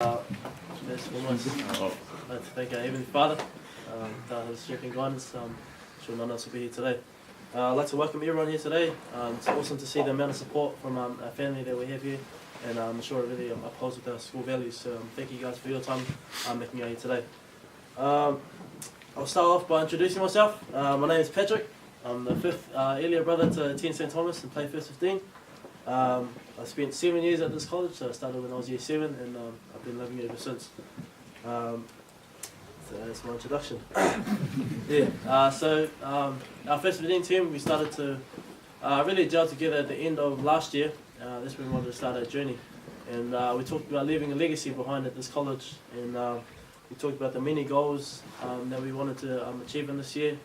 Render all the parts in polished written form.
Let's thank our Heavenly Father for His strength and guidance. Sure none of us will be here today. I'd like to welcome everyone here today. It's awesome to see the amount of support from our family that we have here, and I'm sure it really upholds with our school values. So thank you guys for your time making it here today. I'll start off by introducing myself. My name is Patrick. I'm the fifth Elia brother to 10 St. Thomas and played first 15. I spent 7 years at this college, so I started when I was year 7 and I've been living it ever since. So that's my introduction. Our first 15 team, we started to really gel together at the end of last year. That's when we wanted to start our journey. And we talked about leaving a legacy behind at this college, and we talked about the many goals that we wanted to achieve in this year,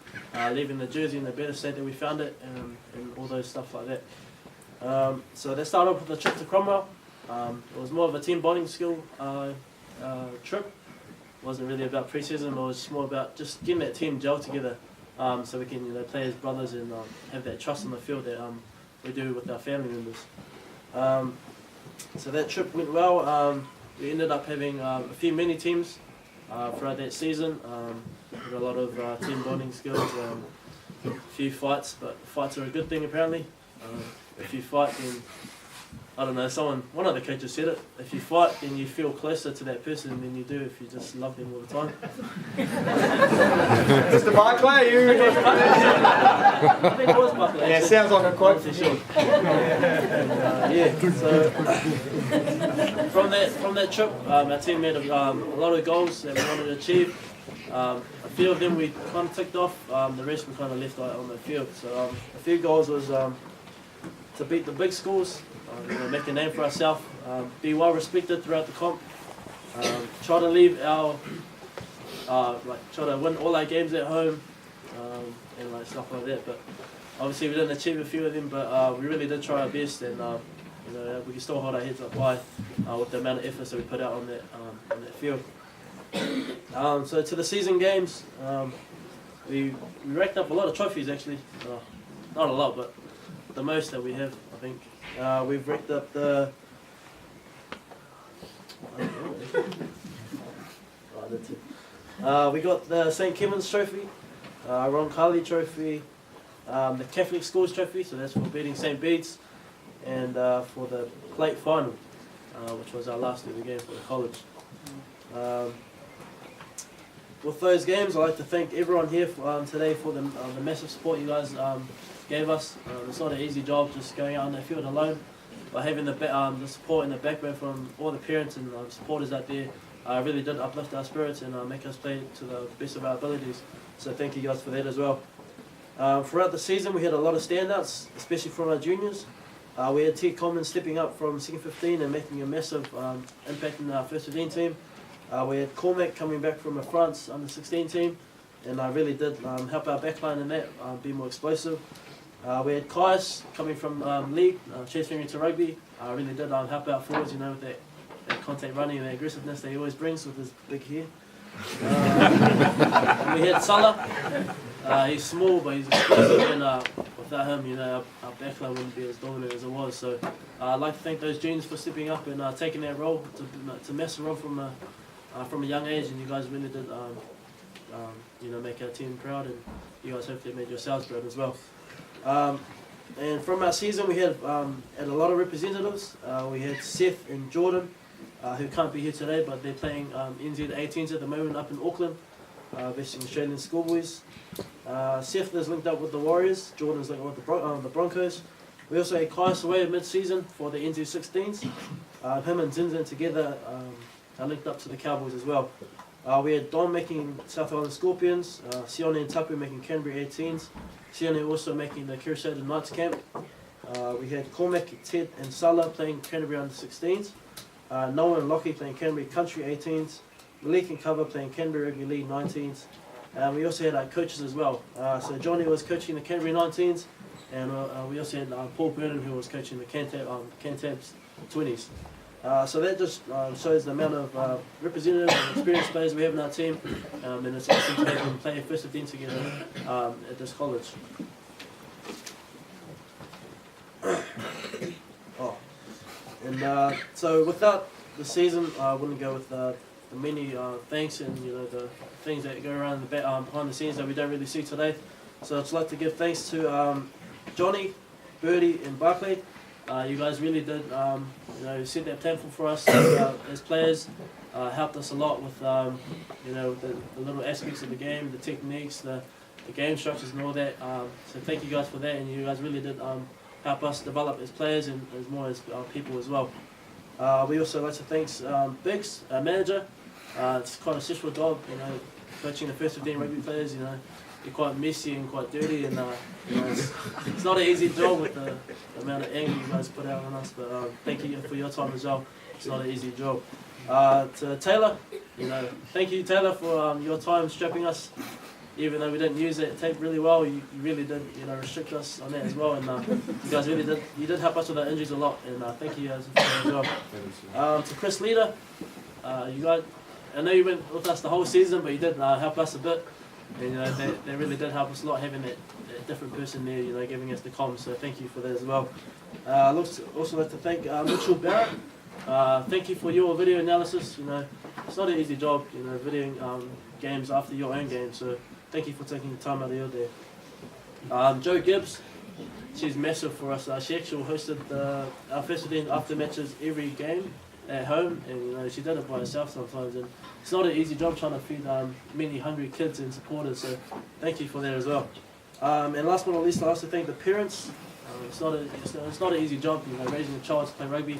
leaving the jersey in the better state that we found it, and all those stuff like that. So they started off with a trip to Cromwell. It was more of a team bonding skill trip. It wasn't really about pre-season, it was more about just getting that team gel together, so we can play as brothers and have that trust on the field that we do with our family members. So that trip went well. We ended up having a few mini teams throughout that season. We had a lot of team bonding skills, a few fights, but fights are a good thing apparently. If you fight, then, I don't know, one of the coaches said it, if you fight, then you feel closer to that person than you do if you just love them all the time. Mr. Barclay, you... I think it was Barclay. Yeah, sounds like a quote for sure. So from that trip, our team made a lot of goals that we wanted to achieve. A few of them we kind of ticked off, the rest we kind of left on the field. So a few goals was to beat the big schools, make a name for ourselves, be well respected throughout the comp, try to leave our, try to win all our games at home, and stuff like that. But obviously we didn't achieve a few of them, but we really did try our best, and we can still hold our heads up high with the amount of effort that we put out on that field. So to the season games, we racked up a lot of trophies actually, not a lot, but the most that we have, I think. We've racked up the... we got the St. Kevin's Trophy, Ron Carley Trophy, the Catholic Schools Trophy, so that's for beating St. Bede's, and for the plate final, which was our last ever game for the college. With those games, I'd like to thank everyone here today for the massive support you guys gave us. It's not an easy job just going out on that field alone, but having the support and the backbone from all the parents and supporters out there really did uplift our spirits and make us play to the best of our abilities. So thank you guys for that as well. Throughout the season we had a lot of standouts, especially from our juniors. We had T. Coleman stepping up from second 15 and making a massive impact in our first 15 team. We had Cormac coming back from a France under 16 team, and really did help our backline in that, be more explosive. We had Kaius coming from league, transferring to rugby. Really did help out forwards, with that contact running and the aggressiveness that he always brings with his big hair. And we had Salah. He's small, but he's explosive, and without him, our backline wouldn't be as dominant as it was. So I'd like to thank those juniors for stepping up and taking that role, to massive role from a young age, and you guys really did make our team proud, and you guys hopefully made yourselves proud as well. And from our season we had a lot of representatives. We had Seth and Jordan, who can't be here today, but they're playing NZ18s at the moment up in Auckland, versing Australian schoolboys. Seth is linked up with the Warriors, Jordan's linked up with the Broncos. We also had Kaius away mid-season for the NZ16s. Him and Zinzin together are linked up to the Cowboys as well. We had Don making South Island Scorpions, Sione and Tapu making Canterbury 18s, Sione also making the Crusader Knights camp. We had Cormac, Ted and Salah playing Canterbury under 16s, Noah and Lockie playing Canterbury Country 18s, Malik and Cover playing Canterbury Rugby League 19s. We also had our coaches as well. So Johnny was coaching the Canterbury 19s, and we also had Paul Burnham who was coaching the Cantabs 20s. So that just shows the amount of representative and experienced players we have in our team, and it's awesome to have them play first 15 together at this college. So without the season, I wouldn't go with the many thanks and the things that go around the behind the scenes that we don't really see today. So I'd just like to give thanks to Johnny, Birdie, and Barclay. You guys really did set that platform for us as players. Helped us a lot with the little aspects of the game, the techniques, the game structures, and all that. So thank you guys for that, and you guys really did help us develop as players and as more as people as well. We also like to thank Biggs, our manager. It's quite a stressful job, coaching the first 15 rugby players. You're quite messy and quite dirty, and it's not an easy job with the amount of anger you guys put out on us. But thank you for your time as well. It's not an easy job. To Taylor, thank you Taylor for your time strapping us. Even though we didn't use that tape really well, you really did restrict us on that as well. And you guys really did help us with our injuries a lot. And thank you guys for your job. To Chris Leader, you guys, I know you went with us the whole season, but you did help us a bit. And they really did help us a lot, having that different person there, giving us the comms. So thank you for that as well. I'd also like to thank Mitchell Barrett. Thank you for your video analysis. It's not an easy job, videoing games after your own game. So thank you for taking the time out of your day. Jo Gibbs, she's massive for us. She actually hosted our first event after matches every game at home, and she did it by herself sometimes. And it's not an easy job trying to feed many hungry kids and supporters. So thank you for that as well. And last but not least, I also thank the parents. It's not an easy job, raising a child to play rugby.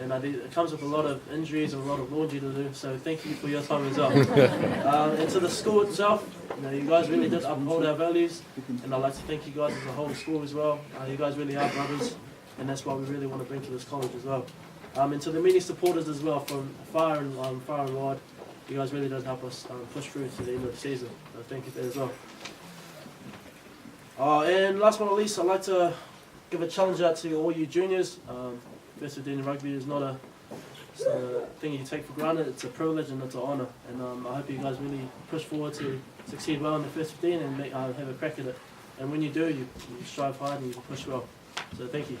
And it comes with a lot of injuries and a lot of laundry to do, so thank you for your time as well. And to the school itself, you guys really did uphold our values, and I'd like to thank you guys as a whole school as well. You guys really are brothers, and that's what we really want to bring to this college as well. And to the many supporters as well, from far and wide, you guys really did help us push through to the end of the season, so thank you for that as well. And last but not least, I'd like to give a challenge out to all you juniors. First edition rugby is not a thing you take for granted. It's a privilege and it's an honour. And I hope you guys really push forward to succeed well in the first 15 and have a crack at it. And when you do, you strive hard and you push well. So thank you.